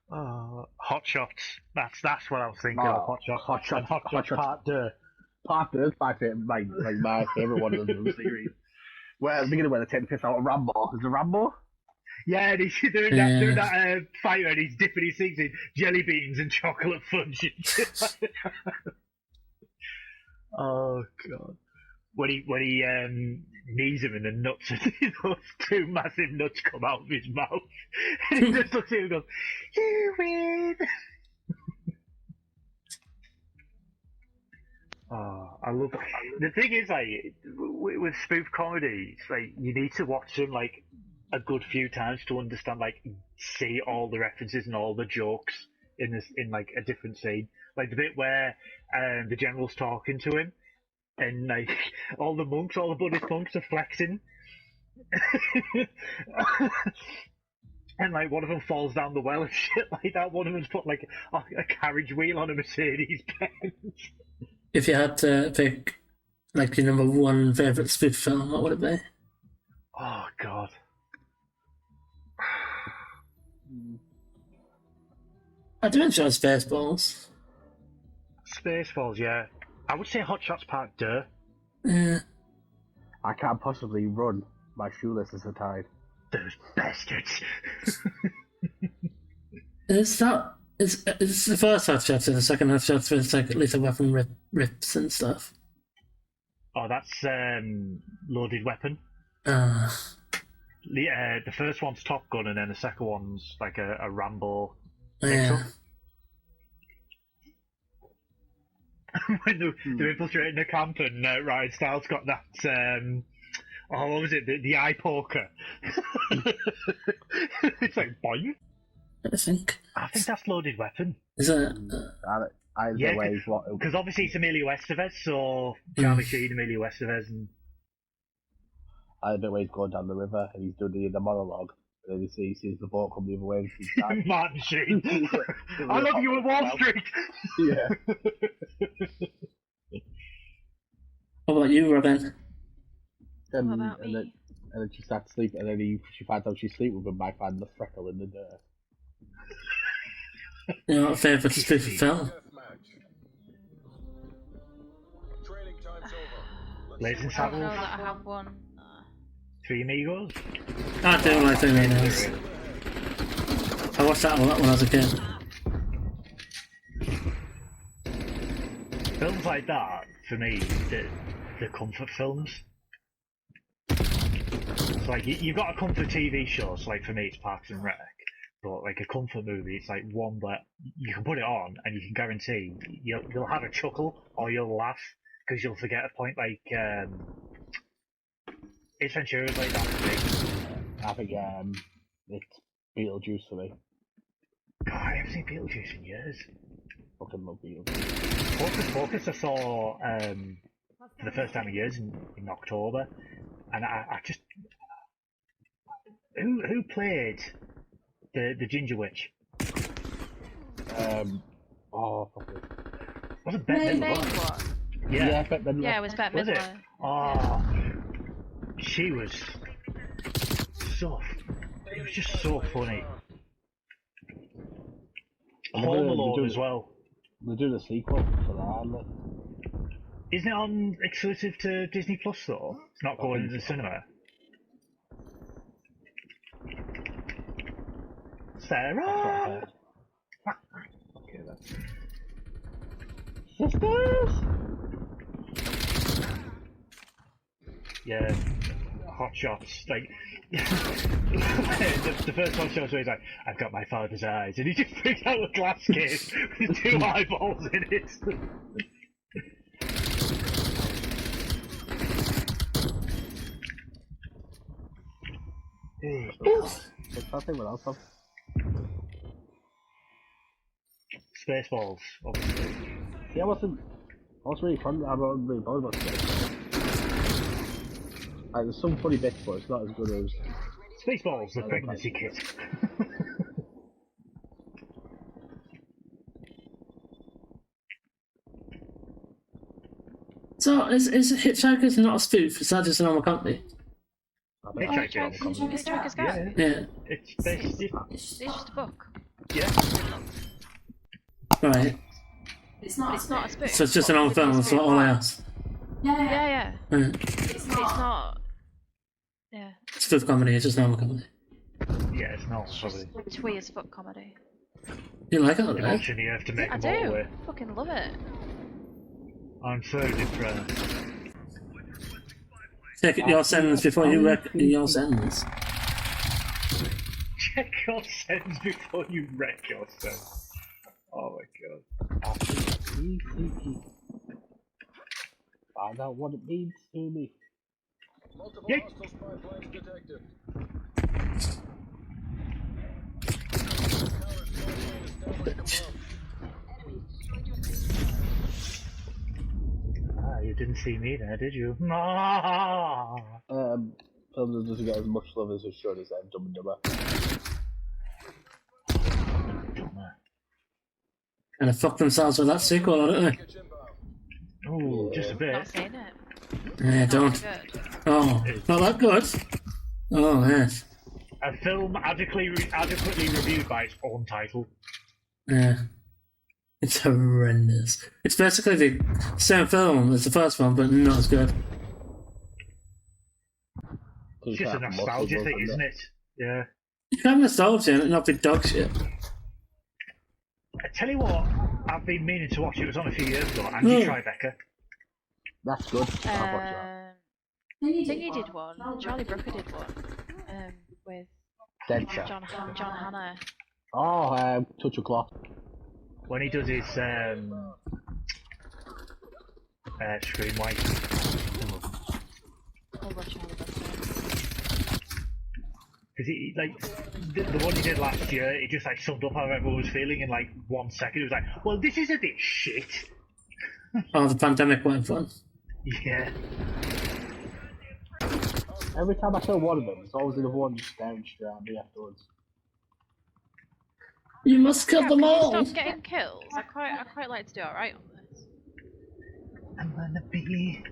Hot Shots. That's what I was thinking of. Hot Shots. Hot Shots. And Hot Shots Part 2. Part 2 is my favourite one of the series. Where at the beginning when they take the piss out of Rambo. Is it Rambo? Yeah, and he's doing that fight and he's dipping his things in jelly beans and chocolate fudge and shit like that. Oh god. When he knees him in the nuts and those two massive nuts come out of his mouth. And he just looks at him and goes, "You win." Oh, I love it. The thing is, like, with spoof comedies, like, you need to watch them, like, a good few times to understand, like, see all the references and all the jokes in like, a different scene. Like, the bit where the general's talking to him, and, like, all the Buddhist monks are flexing. And, like, one of them falls down the well and shit like that. One of them's put, like, a carriage wheel on a Mercedes Benz. If you had to pick, like, your number one favourite spoof film, what would it be? Oh, God. I do enjoy Spaceballs. Spaceballs, yeah. I would say Hot Shots Part 2. Yeah. I can't possibly run. My shoelaces are tied. Those bastards. Is the first half chapter, the second half chapter is like Lethal Weapon rips and stuff? Oh, that's Loaded Weapon. The first one's Top Gun, and then the second one's like a Rambo. Yeah. When they're infiltrating the camp, and Ryan Stiles got that. What was it? The eye poker. It's like boing. I think that's Loaded Weapon. Is it? Yeah, because obviously it's Emilio Estevez, so Charlie Sheen, Emilio Estevez, and I don't know where he's going down the river and he's doing the monologue. And then he sees the boat come the other way and he's like, Martin Sheen. I love you at Wall Street. Yeah. What about you, Robin? What about me? And then she starts sleeping, and then she finds out she's sleeping with him by finding the freckle in the dirt. You know what favourite spoof film? Blazing I don't Saddles. know that I have one. Three Amigos. I do like Three Amigos. I watched that one when I was a kid. Films like that, for me, the comfort films. So, like, you've got a comfort TV show, so, like, for me, it's Parks and Rec. But, like, a comfort movie, it's, like, one that you can put it on, and you can guarantee you'll have a chuckle, or you'll laugh, because you'll forget a point, like, Ace Ventura's like that for me. I think it's Beetlejuice for me. God, I haven't seen Beetlejuice in years. Fucking love Beetlejuice. Hocus Pocus I saw for the first time in years in October, and I just... Who played the Ginger Witch? Fuck it. Was it Bette Midler? Yeah, Bette Midler. Yeah, it was Bette Was it? Midler. Oh, she was so... It was just so funny. Home Alone as well. They're doing a sequel for that, aren't they? Isn't it on exclusive to Disney Plus though? It's not going into the cinema. Sarah! Okay then. Sisters! Yeah, Hot Shots. Like, the first Hot Shots where he's like, "I've got my father's eyes," and he just brings out a glass case with two eyeballs in it. What's that thing without them? Spaceballs, obviously. Yeah, I wasn't really fun. I'm not really bothered about Spaceballs. Like, there's some funny bits, but it's not as good as Spaceballs, the pregnancy kit. So, is Hitchhikers not a spoof? Is that just a normal comedy? I Hitchhiker's Hitchhiker's Guide. Yeah. It's based. It's just a book. Yeah. Right. It's not a spoof. So it's just an old film, that's all I asked. Yeah. Right. It's not. Yeah. It's spoof comedy, it's just normal comedy. Yeah, it's not probably. Twee as fuck comedy. You like it, though? Watching the Earth to make I a do. motorway. Fucking love it. I'm so depressed. Check your sentence before you wreck your sentence. Check your sentence before you wreck yourself. Oh my god. Find out what it means to me. Yeah. You didn't see me there, did you? No. Film doesn't get as much love as it should as Dumb and Dumber. And they fucked themselves with that sequel, don't they? Oh, just a Not bit. seen it. Yeah, don't. Good. Oh, not that good. Oh, yes. A film adequately reviewed by its own title. Yeah. It's horrendous. It's basically the same film as the first one, but not as good. It's just a nostalgia thing, isn't it? Yeah. You can have nostalgia and not big dog shit. I tell you what, I've been meaning to watch. It was on a few years ago. Andy Tribeca. That's good. I'll watch that. Thingy did one. Charlie Brooker did one. With Deadshot. John Hannah. Oh, Touch of Cloth. When he does his screenwriting. Oh, God, Charlie Brooker. Because he, like, the one he did last year, he just, like, summed up how everyone was feeling in, like, 1 second. It was like, well, this is a bit shit. Oh, the pandemic went fun. Yeah. Every time I film one of them, there's always another one just staring straight at me afterwards. You must kill them all! Can you stop getting kills? I quite like to do alright on this. I'm gonna be...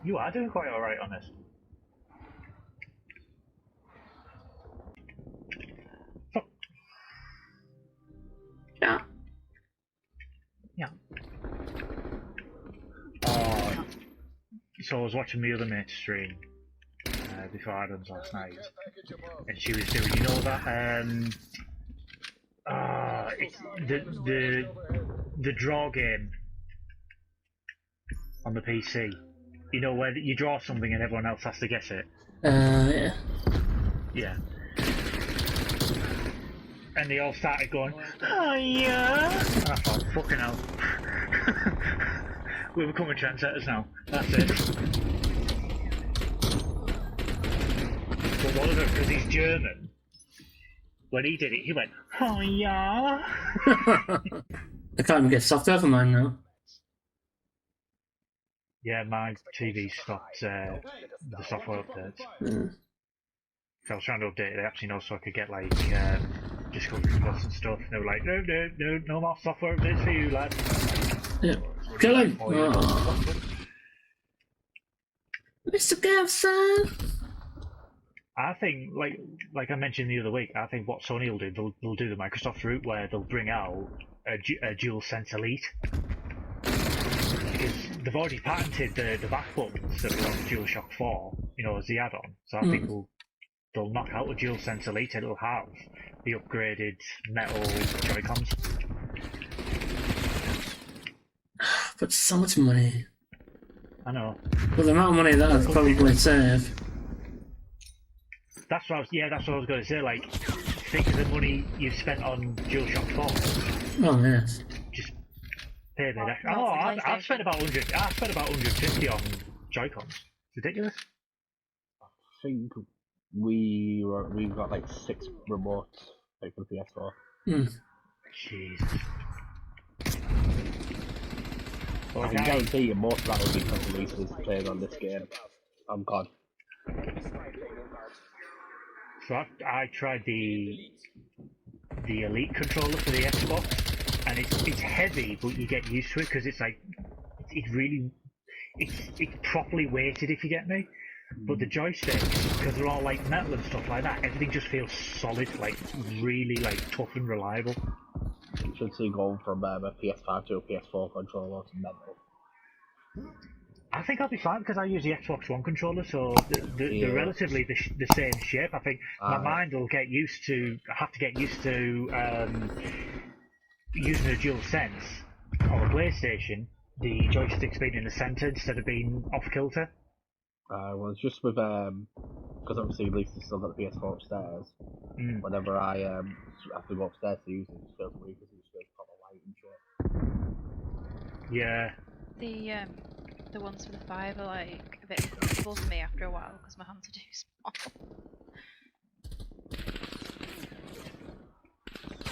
You are doing quite alright on this. Yeah. Yeah. Oh, so I was watching the other mate's stream before Adam's last night, and she was doing, you know that it's the draw game on the PC. You know where you draw something and everyone else has to guess it. Yeah. Yeah. And they all started going, oh yeah. And I thought, fucking hell. We're becoming trendsetters now. That's it. But one of them, because he's German, when he did it, he went, oh yeah. I can't even get software for mine now. Yeah, my TV stopped the software updates. Mm. So I was trying to update it actually, so I could get like Discovery Plus and stuff. And they were like, no more software updates for you, lad. Yeah. Kill him! Oh. Mr. Gavin! I think, like I mentioned the other week, I think what Sony will do, they'll do the Microsoft route where they'll bring out a DualSense Elite. Because they've already patented the back buttons that were on the DualShock 4, as the add-on. So I think they'll knock out the DualSense Elite and it'll have the upgraded metal Joy-Cons. But so much money. I know. Well, the amount of money that I'd probably save. That's what I was going to say. Like, think of the money you've spent on DualShock 4. Oh, yes. Just pay the next. Oh, I've spent about 100. I spent about 150 on Joy-Cons. It's ridiculous. I think we got like 6 remotes like for the PS4. Jesus. I can guarantee you most of that will be because releases playing on this game. I'm God. So I tried the Elite controller for the Xbox, and it's heavy, but you get used to it because it's like it's properly weighted, if you get me. But the joysticks, because they're all like metal and stuff like that, everything just feels solid, like really like tough and reliable. You should see going from a PS5 to a PS4 controller to mental. I think I'll be fine because I use the Xbox One controller, so they're relatively the same shape. I think my mind will have to get used to using a dual sense on a PlayStation, the joysticks being in the centre instead of being off kilter. Well, it's just with because obviously Lisa's still got the PS4 upstairs. Whenever I have to go upstairs to use it, it just feels weird because it just feels proper light and shit. Yeah. The ones for the 5 are like a bit uncomfortable for me after a while because my hands are too small.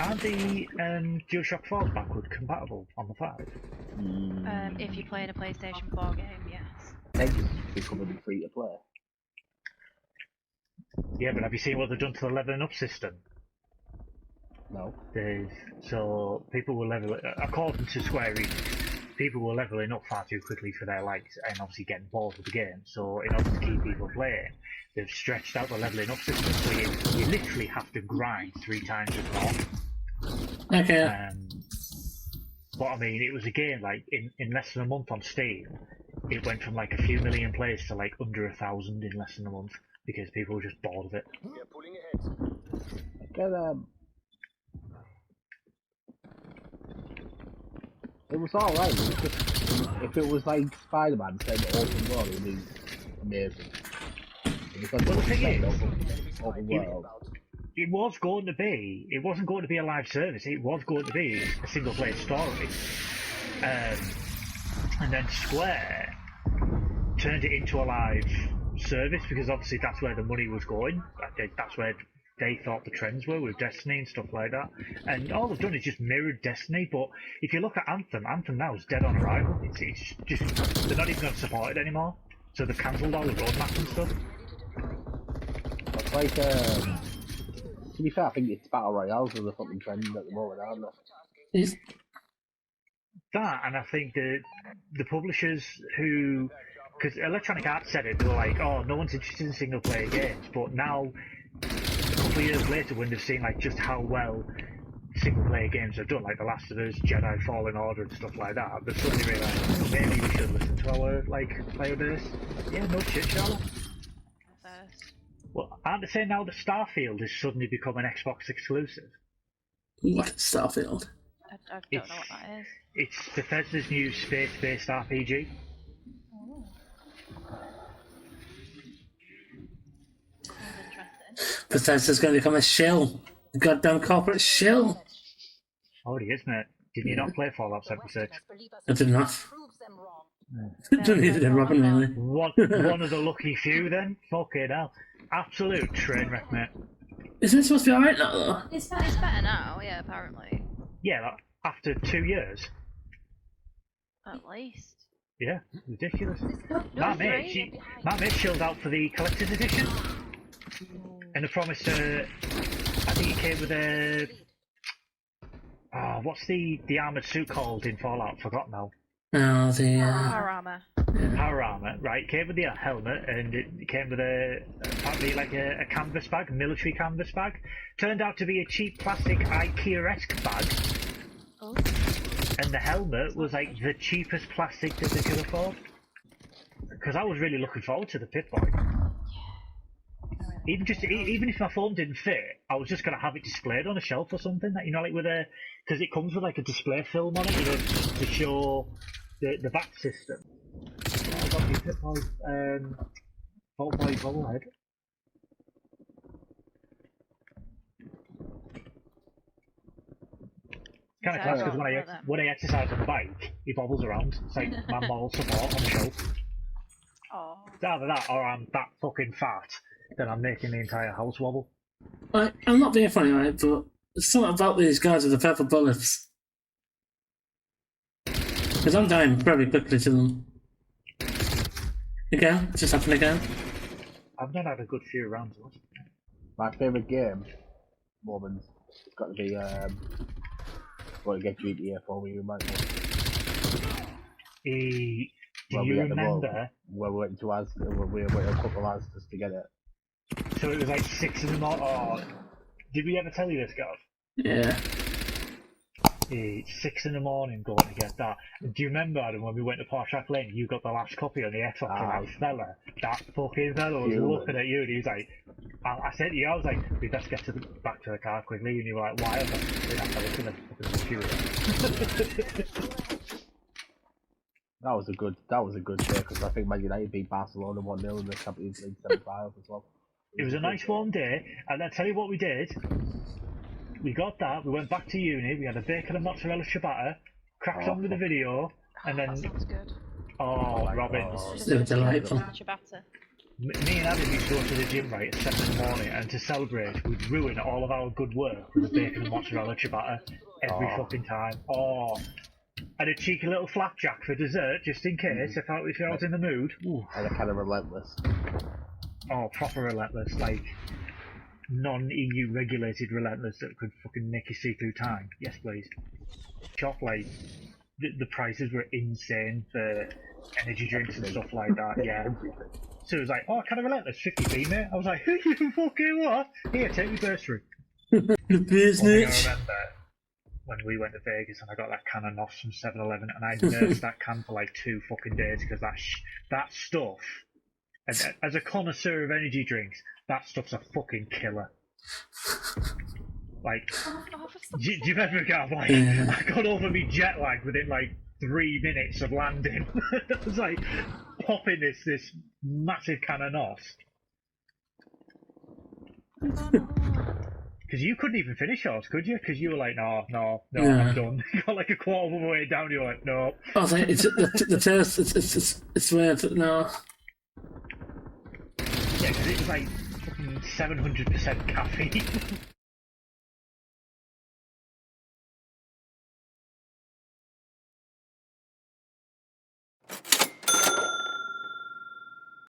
Are the DualShock 4s backward compatible on the 5? If you play in a PlayStation 4 game, yes. It's becoming free to play. Yeah, but have you seen what they've done to the leveling up system? No. So people were leveling, according to Square Enix, people were leveling up far too quickly for their likes and obviously getting bored with the game. So in order to keep people playing, they've stretched out the leveling up system so you literally have to grind 3 times as long. Okay. But I mean, it was a game like in less than a month on Steam. It went from like a few million players to like under 1,000 in less than a month because people were just bored of it. We're pulling ahead. It was alright. If it was like Spider-Man saying open world, it would be amazing. Well, the thing is, open world. It wasn't going to be a live service. It was going to be a single player story. And then Square turned it into a live service because obviously that's where the money was going. That's where they thought the trends were with Destiny and stuff like that. And all they've done is just mirrored Destiny. But if you look at Anthem now is dead on arrival. It's just they're not even going to support it anymore. So they've cancelled all the roadmaps and stuff. It's like to be fair, I think it's battle royales are the fucking trend at the moment, aren't they? Is that, and I think the publishers who, because Electronic Arts said it, they were like, oh, no one's interested in single player games, but now a couple of years later when they've seen like just how well single player games have done, like The Last of Us, Jedi Fallen Order and stuff like that, they've suddenly realised maybe we should listen to our player base. Yeah, no shit, Charlotte. Well, aren't they saying now that Starfield has suddenly become an Xbox exclusive? what is Starfield? I don't know what that is. It's Bethesda's new space-based RPG. Oh. Sounds interesting. Bethesda's going to become a shill. A goddamn corporate shill. Already is, mate. Did you not play Fallout 76? I did not. Don't need it in Robin, really. One of the lucky few, then? Fucking hell. Absolute train wreck, mate. Isn't it supposed to be alright now, though? It's better now, yeah, apparently. Yeah, after 2 years. At least. Yeah, ridiculous. No, My mate chilled out for the collector's edition. And I promised her, I think it came with a... Oh, what's the armoured suit called in Fallout? Forgot now. Oh, the... Power armor. Power armor, right? It came with the helmet, and it came with apparently like a canvas bag, a military canvas bag. Turned out to be a cheap plastic IKEA-esque bag. Oh. And the helmet was like the cheapest plastic that they could afford. Because I was really looking forward to the Pip-Boy. Even if my phone didn't fit, I was just gonna have it displayed on a shelf or something. That, you know, like with a, because it comes with like a display film on it, you know, to show the back system. I got the Pip-Boy bobblehead. Kind of class because when I exercise on the bike, he bobbles around. It's like my moral support on the shelf. Oh. It's either that or I'm that fucking fat that I'm making the entire house wobble. I'm not being funny, right, but there's something about these guys with the purple bullets. Because I'm dying very quickly to them. Again? It just happened again? I've not had a good few rounds of it. My favourite game moments has got to be going to get GTA 4 with you, might Do Do you remember? Where we went to us, we went a couple of Asdas to get it. So it was like 6 in the morning. Oh, did we ever tell you this, Gav? Yeah. It's 6 in the morning going to get that. Do you remember, Adam, when we went to Parshak Lane, you got the last copy on the Xbox and that fella, that fucking fella was looking at you and he was like, I said to you, I was like, we best get back to the car quickly, and you were like, why? I was like, that fella's gonna fucking shoot us. That was a good day, because I think Man United beat Barcelona 1-0 in the Champions League semi-finals as well. It was a nice warm day, and I'll tell you what we did. We got that, we went back to uni, we had a bacon and mozzarella ciabatta, cracked on with the video, and then... That sounds good. Oh, Robin. They were delightful. Ciabatta. Me and Adam used to go to the gym, right, at 7 in the morning, and to celebrate, we'd ruin all of our good work with a bacon and mozzarella ciabatta every fucking time. Oh, and a cheeky little flapjack for dessert, just in case, if I was in the mood. Ooh. And they're kind of relentless. Oh, proper relentless, like... non-EU regulated relentless that could fucking make you see through time. Yes, please. Shop, like, the prices were insane for energy drinks and stuff like that, yeah. So it was like, oh, kind of relentless, 50p, mate. I was like, who you fucking what? Here, take me bursary. The business. I remember when we went to Vegas and I got that can of Nos from 7-Eleven and I nursed that can for like 2 fucking days because that stuff, and as a connoisseur of energy drinks, that stuff's a fucking killer. Like, do you remember, Gav? Like, I got over me jet lag within like 3 minutes of landing. It was like popping this massive can of Nos. Because you couldn't even finish yours, could you? Because you were like, no, I'm done. You got like a quarter of the way down, you're like, no. I was like, it's the taste, it's weird, no. Yeah, because it was like 700% caffeine.